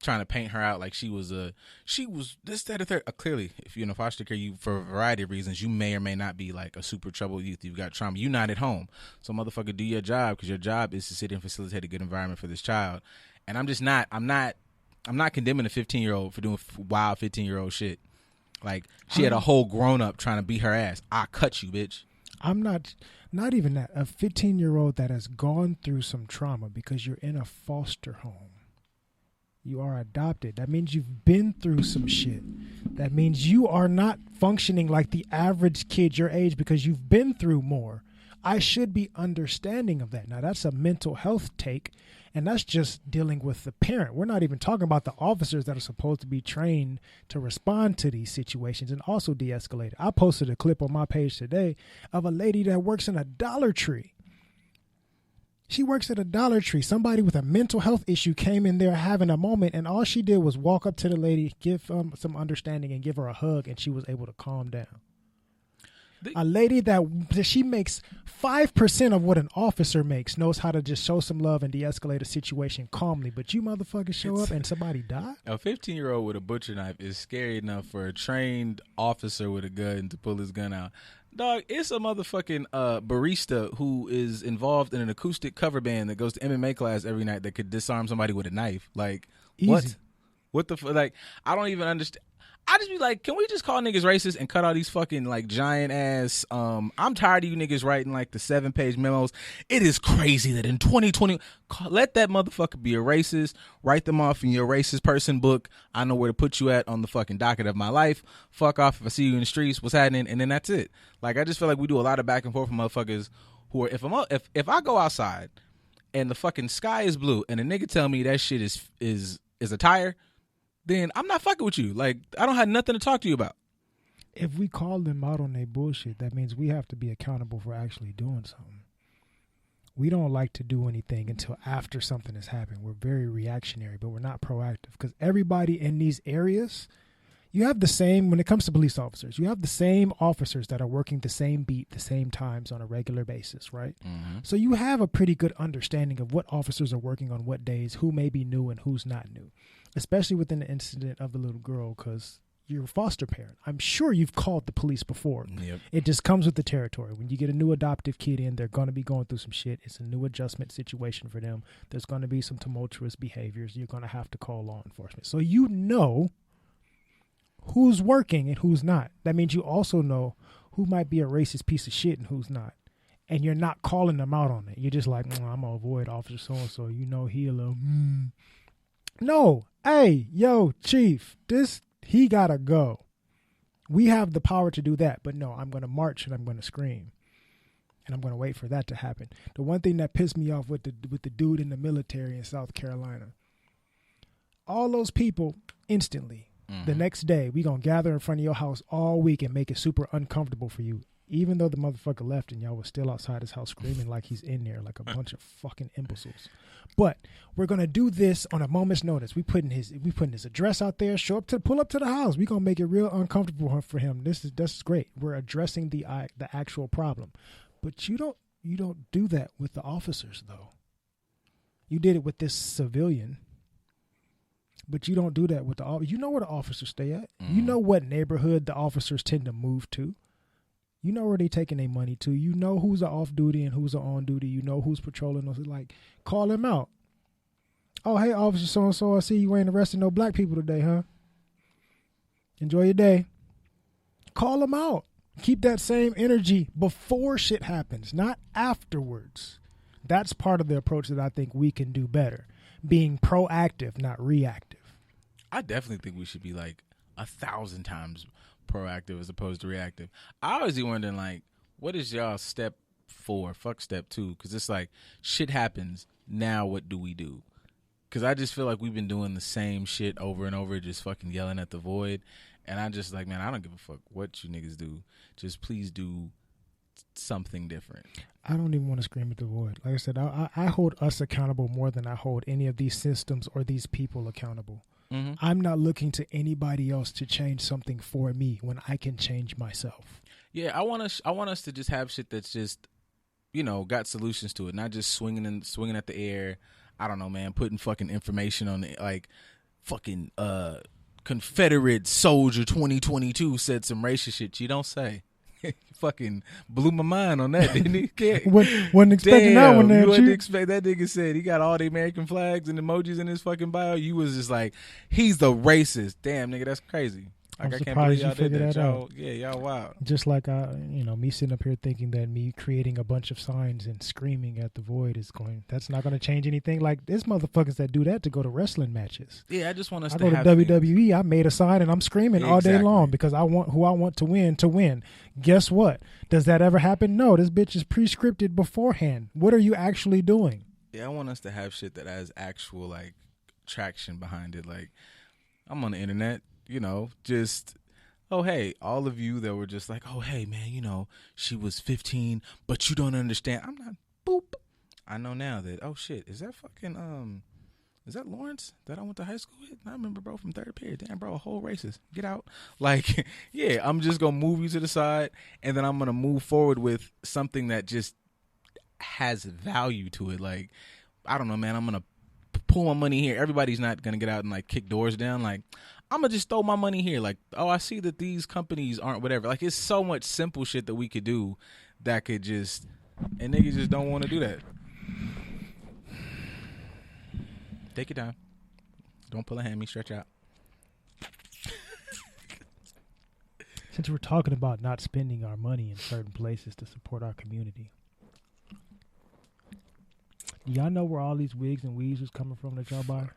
C: Trying to paint her out like she was this, that, or third. Clearly, if you're in a foster care, you, for a variety of reasons, you may or may not be like a super troubled youth. You've got trauma. You're not at home. So, motherfucker, do your job because your job is to sit and facilitate a good environment for this child. And I'm not condemning a 15-year-old for doing wild 15-year-old shit. Like, she had a whole grown-up trying to beat her ass. I cut you, bitch.
D: I'm not even that. A 15-year-old that has gone through some trauma because you're in a foster home. You are adopted. That means you've been through some shit. That means you are not functioning like the average kid your age because you've been through more. I should be understanding of that. Now, that's a mental health take, and that's just dealing with the parent. We're not even talking about the officers that are supposed to be trained to respond to these situations and also de-escalate. I posted a clip on my page today of a lady that works in a Dollar Tree. She works at a Dollar Tree. Somebody with a mental health issue came in there having a moment, and all she did was walk up to the lady, give some understanding, and give her a hug, and she was able to calm down. A lady that she makes 5% of what an officer makes knows how to just show some love and de-escalate a situation calmly. But you motherfuckers show up and somebody die?
C: A 15-year-old with a butcher knife is scary enough for a trained officer with a gun to pull his gun out. Dog, it's a motherfucking barista who is involved in an acoustic cover band that goes to MMA class every night that could disarm somebody with a knife. Like,
D: Easy.
C: what the like? I don't even understand. I just be like, can we just call niggas racist and cut all these fucking like giant ass? I'm tired of you niggas writing like the 7-page memos. It is crazy that in 2020, let that motherfucker be a racist. Write them off in your racist person book. I know where to put you at on the fucking docket of my life. Fuck off if I see you in the streets. What's happening? And then that's it. Like, I just feel like we do a lot of back and forth with motherfuckers who are if I go outside and the fucking sky is blue and a nigga tell me that shit is a tire, then I'm not fucking with you. Like, I don't have nothing to talk to you about.
D: If we call them out on their bullshit, that means we have to be accountable for actually doing something. We don't like to do anything until after something has happened. We're very reactionary, but we're not proactive because everybody in these areas, you have the same, when it comes to police officers, you have the same officers that are working the same beat, the same times on a regular basis, right? Mm-hmm. So you have a pretty good understanding of what officers are working on what days, who may be new and who's not new. Especially within the incident of the little girl, because you're a foster parent. I'm sure you've called the police before.
C: Yep.
D: It just comes with the territory. When you get a new adoptive kid in, they're going to be going through some shit. It's a new adjustment situation for them. There's going to be some tumultuous behaviors. You're going to have to call law enforcement. So you know who's working and who's not. That means you also know who might be a racist piece of shit and who's not. And you're not calling them out on it. You're just like, I'm going to avoid officer so-and-so. You know he a little, No. Hey, yo, chief, he gotta go. We have the power to do that, but no, I'm going to march and I'm going to scream. And I'm going to wait for that to happen. The one thing that pissed me off with the dude in the military in South Carolina, all those people instantly, the next day, we going to gather in front of your house all week and make it super uncomfortable for you. Even though the motherfucker left and y'all was still outside his house screaming like he's in there like a bunch of fucking imbeciles. But we're gonna do this on a moment's notice. We putting his address out there. Pull up to the house. We gonna make it real uncomfortable for him. This is great. We're addressing the actual problem. But you don't do that with the officers though. You did it with this civilian. But you don't do that with you know where the officers stay at. You know what neighborhood the officers tend to move to. You know where they taking their money to. You know who's off duty and who's on duty. You know who's patrolling. Like, call them out. Oh, hey, officer so-and-so, I see you ain't arresting no black people today, huh? Enjoy your day. Call them out. Keep that same energy before shit happens, not afterwards. That's part of the approach that I think we can do better. Being proactive, not reactive.
C: I definitely think we should be like 1,000 times proactive as opposed to reactive. I always be wondering, like, what is y'all step 4? Fuck step 2, because it's like shit happens. Now what do we do? Because I just feel like we've been doing the same shit over and over, just fucking yelling at the void. And I just like, man, I don't give a fuck what you niggas do. Just please do something different.
D: I don't even want to scream at the void. Like I said, I hold us accountable more than I hold any of these systems or these people accountable. Mm-hmm. I'm not looking to anybody else to change something for me when I can change myself.
C: Yeah, I want us to just have shit that's just, got solutions to it, not just swinging at the air. I don't know, man, putting fucking information on it, like fucking Confederate soldier 2022 said some racist shit. You don't say. Fucking blew my mind on that, didn't he?
D: Wasn't expecting that one.
C: You wouldn't expect that nigga said he got all the American flags and emojis in his fucking bio. You was just like, he's the racist. Damn, nigga, that's crazy. Like, I can't believe y'all did that. Y'all, yeah, y'all wild.
D: Just like me sitting up here thinking that me creating a bunch of signs and screaming at the void that's not going to change anything. Like, there's motherfuckers that do that to go to wrestling matches.
C: Yeah, I just want us
D: to
C: have
D: go to WWE. I made a sign and I'm screaming all day long because I want who I want to win. Guess what? Does that ever happen? No, this bitch is pre-scripted beforehand. What are you actually doing?
C: Yeah, I want us to have shit that has actual, like, traction behind it. Like, I'm on the internet. Just, oh, hey, all of you that were just like, oh, hey, man, she was 15, but you don't understand. I'm not, boop. I know now that, oh, shit, is that fucking, is that Lawrence that I went to high school with? I remember, bro, from 3rd period. Damn, bro, a whole racist. Get out. Like, yeah, I'm just going to move you to the side, and then I'm going to move forward with something that just has value to it. Like, I don't know, man, I'm going to pull my money here. Everybody's not going to get out and, like, kick doors down. Like, I'm gonna just throw my money here. Like, oh, I see that these companies aren't whatever. Like, it's so much simple shit that we could do that could just, and niggas just don't want to do that. Take your time. Don't pull a hammy. Stretch out.
D: Since we're talking about not spending our money in certain places to support our community, do y'all know where all these wigs and weaves was coming from that y'all buy?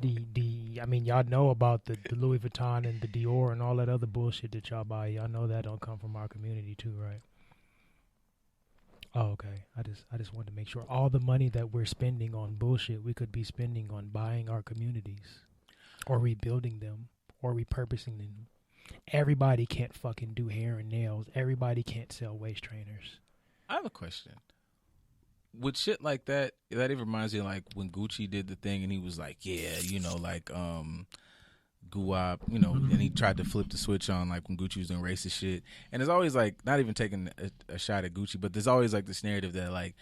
D: I mean, y'all know about the Louis Vuitton and the Dior and all that other bullshit that y'all buy. Y'all know that don't come from our community too, right? Oh, okay. I just wanted to make sure all the money that we're spending on bullshit, we could be spending on buying our communities or rebuilding them or repurposing them. Everybody can't fucking do hair and nails. Everybody can't sell waist trainers.
C: I have a question. With shit like that, that even reminds me of like when Gucci did the thing and he was like, yeah, you know, like guap, you know, and he tried to flip the switch on like when Gucci was doing racist shit. And it's always like, not even taking a shot at Gucci, but there's always like this narrative that like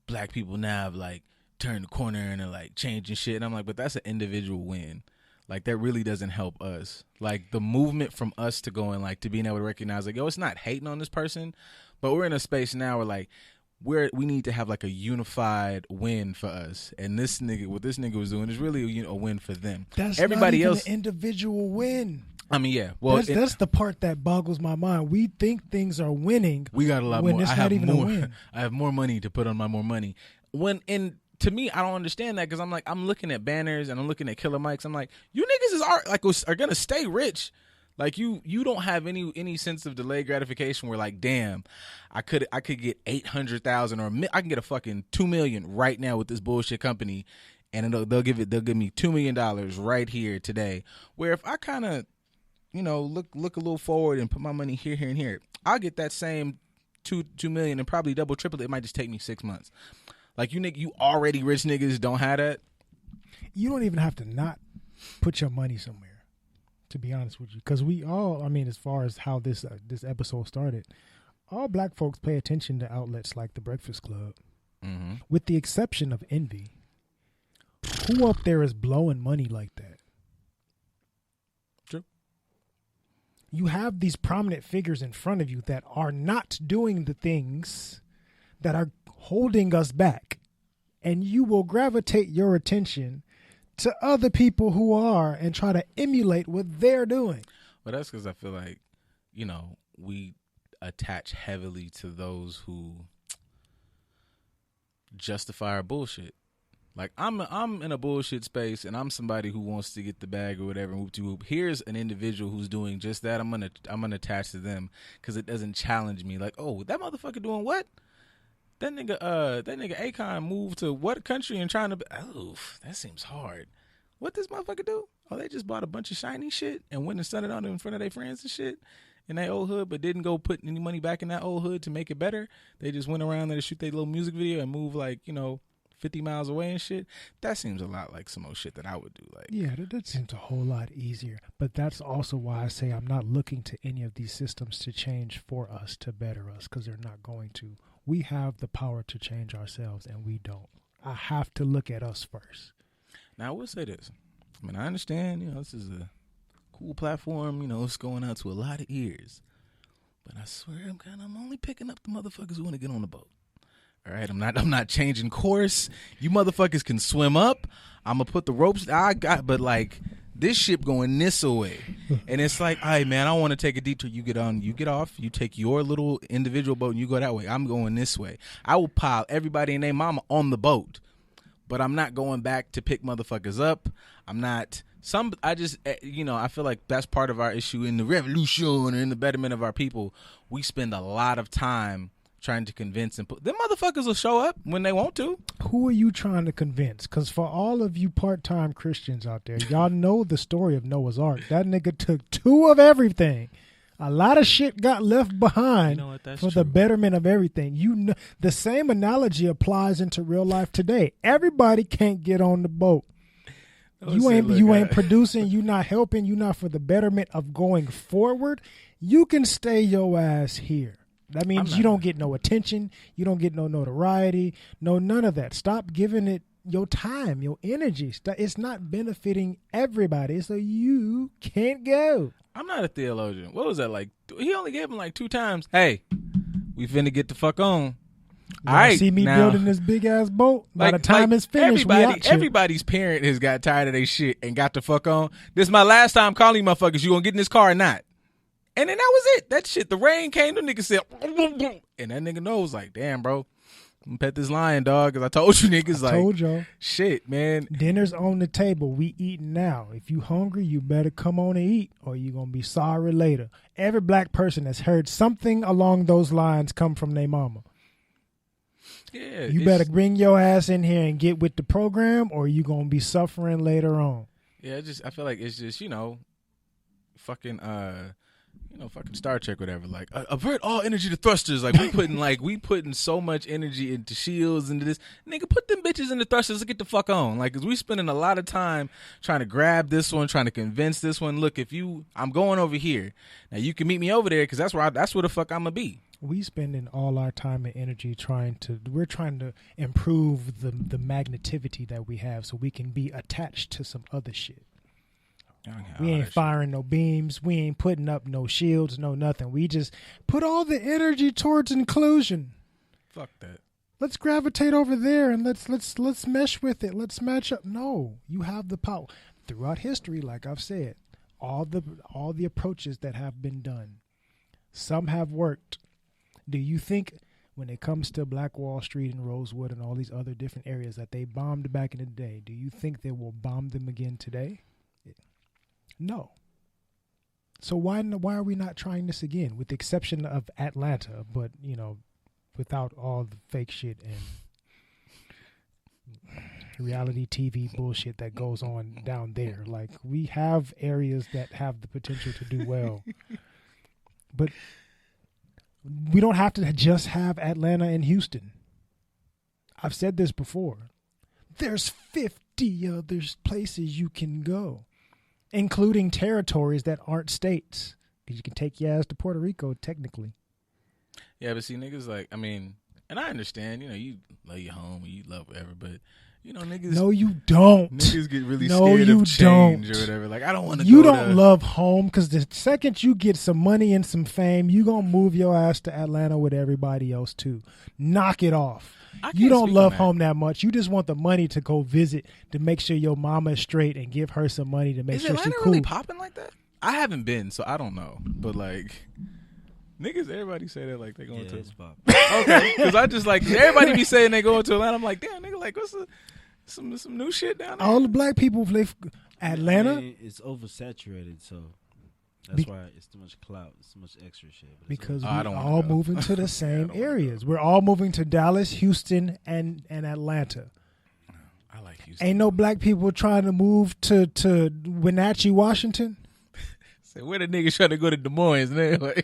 C: black people now have like turned the corner and are like changing shit. And I'm like, but that's an individual win. Like that really doesn't help us. Like the movement from us to going like to being able to recognize like, yo, it's not hating on this person, but we're in a space now where like, we need to have like a unified win for us, and this nigga, what this nigga was doing is really a win for them.
D: That's
C: everybody
D: not even
C: else
D: an individual win.
C: I mean, yeah. Well,
D: that's the part that boggles my mind. We think things are winning.
C: We got a lot
D: when
C: more.
D: It's
C: I
D: not
C: have
D: even
C: more.
D: a win.
C: I have more money to put on my more money. To me, I don't understand that because I'm like, I'm looking at banners and I'm looking at Killer Mikes. I'm like, you niggas are gonna stay rich. Like you don't have any sense of delayed gratification where like, damn, I could get 800,000 or I can get a fucking 2 million right now with this bullshit company, and they'll give me $2 million right here today. Where if I kind of, look a little forward and put my money here and here, I'll get that same 2 million and probably double triple it. It might just take me 6 months. Like you already rich niggas don't have that.
D: You don't even have to not put your money somewhere. To be honest with you, because we all, I mean, as far as how this episode started, all black folks pay attention to outlets like the Breakfast Club, with the exception of Envy. Who up there is blowing money like that?
C: True.
D: You have these prominent figures in front of you that are not doing the things that are holding us back, and you will gravitate your attention to other people who are and try to emulate what they're doing.
C: Well, that's because I feel like, we attach heavily to those who justify our bullshit. Like I'm in a bullshit space and I'm somebody who wants to get the bag or whatever. Here's an individual who's doing just that. I'm gonna attach to them because it doesn't challenge me. Like, oh, that motherfucker doing what? That nigga Akon moved to what country and trying to? That seems hard. What this motherfucker do? Oh, they just bought a bunch of shiny shit and went and stunned it on in front of their friends and shit in that old hood, but didn't go put any money back in that old hood to make it better. They just went around there to shoot their little music video and move 50 miles away and shit. That seems a lot like some old shit that I would do. Like,
D: yeah, that seems a whole lot easier. But that's also why I say I'm not looking to any of these systems to change for us, to better us, because they're not going to. We have the power to change ourselves, and we don't. I have to look at us first.
C: Now, I will say this. I mean, I understand, this is a cool platform, it's going out to a lot of ears. But I swear I'm only picking up the motherfuckers who want to get on the boat. All right, I'm not changing course. You motherfuckers can swim up. I'm going to put the ropes but like this ship going this way. And it's like, all right, man, I want to take a detour. You get on, you get off, you take your little individual boat and you go that way. I'm going this way. I will pile everybody and their mama on the boat, but I'm not going back to pick motherfuckers up. I feel like that's part of our issue in the revolution or in the betterment of our people. We spend a lot of time trying to convince and put them motherfuckers will show up when they want to.
D: Who are you trying to convince? Because for all of you part-time Christians out there, y'all know the story of Noah's Ark. That nigga took 2 of everything. A lot of shit got left behind for the betterment of everything. The same analogy applies into real life today. Everybody can't get on the boat. You ain't producing, you not helping, you not for the betterment of going forward. You can stay your ass here. That means you don't get no attention. You don't get no notoriety. No, none of that. Stop giving it, your time, your energy. It's not benefiting everybody, so you can't go.
C: I'm not a theologian. What was that like? He only gave him like 2 times. Hey, we finna get the fuck on. All right,
D: see me
C: now,
D: building this big ass boat. By the time it's finished,
C: everybody's parent has got tired of their shit and got the fuck on. This is my last time calling you motherfuckers. You gonna get in this car or not? And then that was it. That shit. The rain came. The nigga said, and that nigga knows like, damn, bro. I'm gonna pet this lion, dog, because I told you niggas
D: I told y'all.
C: Shit, man.
D: Dinner's on the table. We eating now. If you hungry, you better come on and eat, or you gonna be sorry later. Every black person that's heard something along those lines come from their mama.
C: Yeah,
D: you better bring your ass in here and get with the program, or you gonna be suffering later on.
C: Yeah, I feel like it's just fucking fucking Star Trek, whatever. Like avert all energy to thrusters. Like we putting so much energy into shields, into this. Nigga, put them bitches in the thrusters. Let's get the fuck on. Like, cause we spending a lot of time trying to grab this one, trying to convince this one. Look, I'm going over here. Now you can meet me over there, cause that's where the fuck I'm gonna be.
D: We spending all our time and energy trying to improve the magnetivity that we have so we can be attached to some other shit. We ain't firing no beams. We ain't putting up no shields, no nothing. We just put all the energy towards inclusion.
C: Fuck that.
D: Let's gravitate over there and let's mesh with it. Let's match up. No, you have the power. Throughout history, like I've said, all the approaches that have been done, some have worked. Do you think when it comes to Black Wall Street and Rosewood and all these other different areas that they bombed back in the day, do you think they will bomb them again today? No. So why are we not trying this again, with the exception of Atlanta, but, without all the fake shit and reality TV bullshit that goes on down there? Like, we have areas that have the potential to do well. But we don't have to just have Atlanta and Houston. I've said this before. There's 50 other places you can go, including territories that aren't states. Because you can take your ass to Puerto Rico, technically.
C: Yeah, but see, niggas and I understand, you love your home, you love whatever, but, niggas.
D: No, you don't.
C: Niggas get really scared of change or whatever. Like, I don't want to
D: You don't love home, because the second you get some money and some fame, you going to move your ass to Atlanta with everybody else, too. Knock it off. You don't love home that much. You just want the money to go visit to make sure your mama is straight and give her some money to make sure she's cool. Is Atlanta really
C: popping like that? I haven't been, so I don't know. But niggas, everybody say that like they going to. Okay, because I just everybody be saying they going to Atlanta. I'm like, damn, nigga, what's some new shit down there?
D: All the black people live Atlanta.
E: It's oversaturated, so that's why it's too much clout. It's too much extra shit.
D: Because we're all moving to the same areas. We're all moving to Dallas, Houston, and Atlanta.
C: I like Houston.
D: Ain't no black people trying to move to Wenatchee, Washington.
C: Say, where the niggas trying to go to Des Moines, man?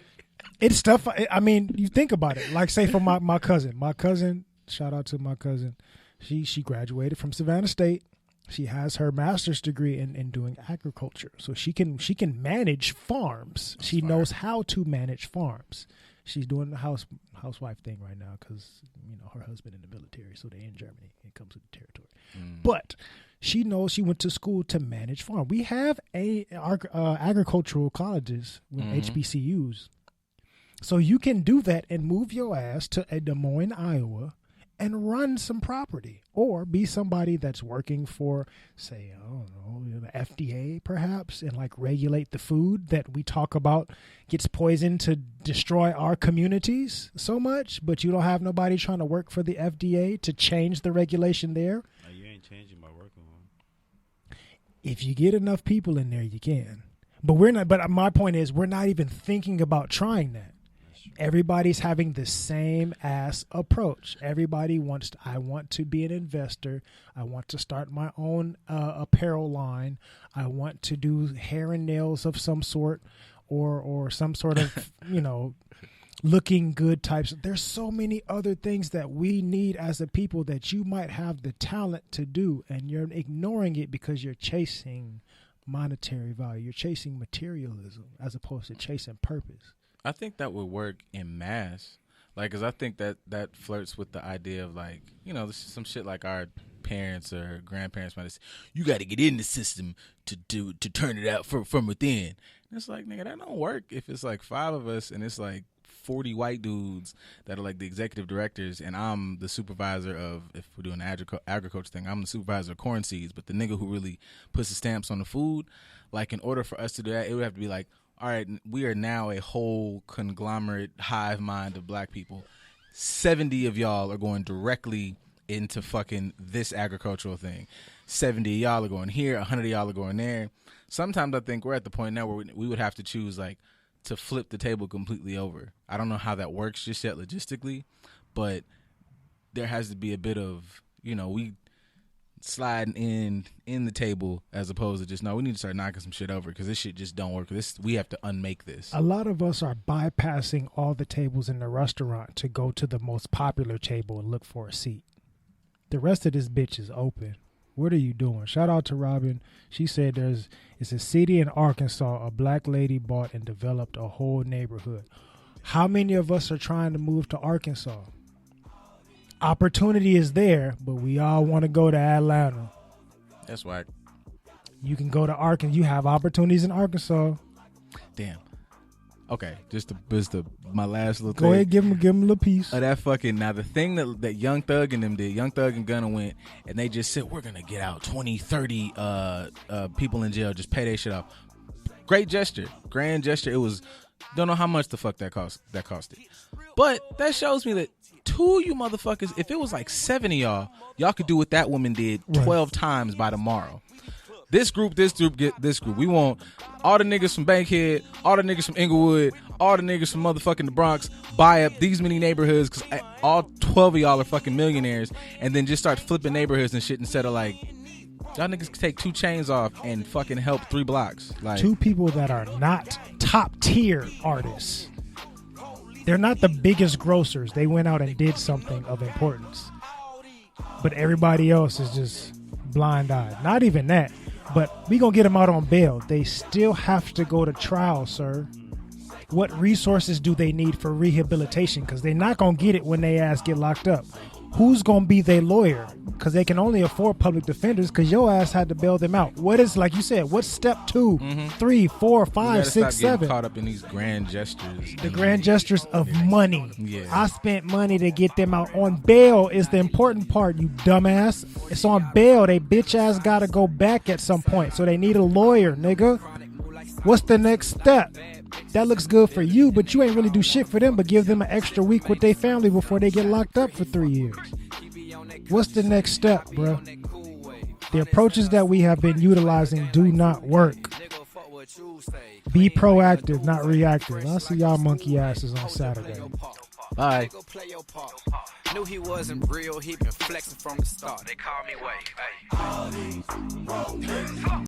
D: It's stuff. I mean, you think about it. Like, say for my cousin. My cousin, shout out to my cousin. She graduated from Savannah State. She has her master's degree in doing agriculture, so she can manage farms. She knows how to manage farms. She's doing the housewife thing right now because her husband in the military, so they're in Germany. It comes with the territory, but she knows. She went to school to manage farm. We have agricultural colleges with HBCUs, so you can do that and move your ass to Des Moines, Iowa, and run some property, or be somebody that's working for, say, I don't know, the FDA perhaps, and regulate the food that we talk about gets poisoned to destroy our communities so much, but you don't have nobody trying to work for the FDA to change the regulation there.
E: You ain't changing by working on them.
D: If you get enough people in there, you can. But we're not. But my point is, we're not even thinking about trying that. Everybody's having the same ass approach. Everybody I want to be an investor. I want to start my own apparel line. I want to do hair and nails of some sort, or some sort of, looking good types. There's so many other things that we need as a people that you might have the talent to do, and you're ignoring it because you're chasing monetary value. You're chasing materialism as opposed to chasing purpose.
C: I think that would work in mass, because I think that flirts with the idea of this is some shit like our parents or grandparents might say, you got to get in the system to turn it out from within. And it's like, nigga, that don't work if it's like 5 of us and it's like 40 white dudes that are like the executive directors, and I'm the supervisor of, if we're doing the agriculture thing, I'm the supervisor of corn seeds, but the nigga who really puts the stamps on the food, like in order for us to do that, it would have to be like, all right, we are now a whole conglomerate hive mind of black people. 70 of y'all are going directly into fucking this agricultural thing. 70 of y'all are going here, 100 of y'all are going there. Sometimes I think we're at the point now where we would have to choose like to flip the table completely over. I don't know how that works just yet logistically, but there has to be a bit of, we sliding in the table as opposed to just, no, we need to start knocking some shit over because this shit just don't work. We have to unmake this.
D: A lot of us are bypassing all the tables in the restaurant to go to the most popular table and look for a seat. The rest of this bitch is open. What are you doing? Shout out to Robin. She said it's a city in Arkansas. A black lady bought and developed a whole neighborhood. How many of us are trying to move to Arkansas? Opportunity is there, but we all want to go to Atlanta.
C: That's whack.
D: You can go to Arkansas. You have opportunities in Arkansas.
C: Damn. Okay, just my last little
D: Go
C: thing.
D: ahead, give him a little piece.
C: That fucking, now the thing that Young Thug and them did, Young Thug and Gunna went and they just said, we're gonna get out 20, 30 people in jail, just pay their shit off. Great gesture, grand gesture. It was, don't know how much the fuck that costed, but that shows me that 2 of you motherfuckers, if it was like 7 of y'all could do what that woman did 12 times by tomorrow. This group, get this group. We want all the niggas from Bankhead, all the niggas from Inglewood, all the niggas from motherfucking the Bronx buy up these many neighborhoods because all 12 of y'all are fucking millionaires, and then just start flipping neighborhoods and shit instead of like, y'all niggas can take 2 chains off and fucking help 3 blocks. Like
D: 2 people that are not top tier artists. They're not the biggest grossers. They went out and did something of importance. But everybody else is just blind-eyed. Not even that. But we gonna get them out on bail. They still have to go to trial, sir. What resources do they need for rehabilitation? Because they're not gonna get it when they ass get locked up. Who's gonna be their lawyer? Because they can only afford public defenders because your ass had to bail them out. What is, like you said, what's step 2, 3, 4, 5, 6, 7?
C: Caught up in these grand gestures.
D: The grand gestures of money.
C: Yeah.
D: I spent money to get them out on bail is the important part, you dumbass. It's on bail. They bitch ass gotta go back at some point. So they need a lawyer, nigga. What's the next step? That looks good for you, but you ain't really do shit for them but give them an extra week with their family before they get locked up for 3 years. What's the next step, bro? The approaches that we have been utilizing do not work. Be proactive, not reactive. I'll see y'all monkey asses on Saturday.
C: Bye.
F: Knew he wasn't real, he been flexing from the start. They call me Wave.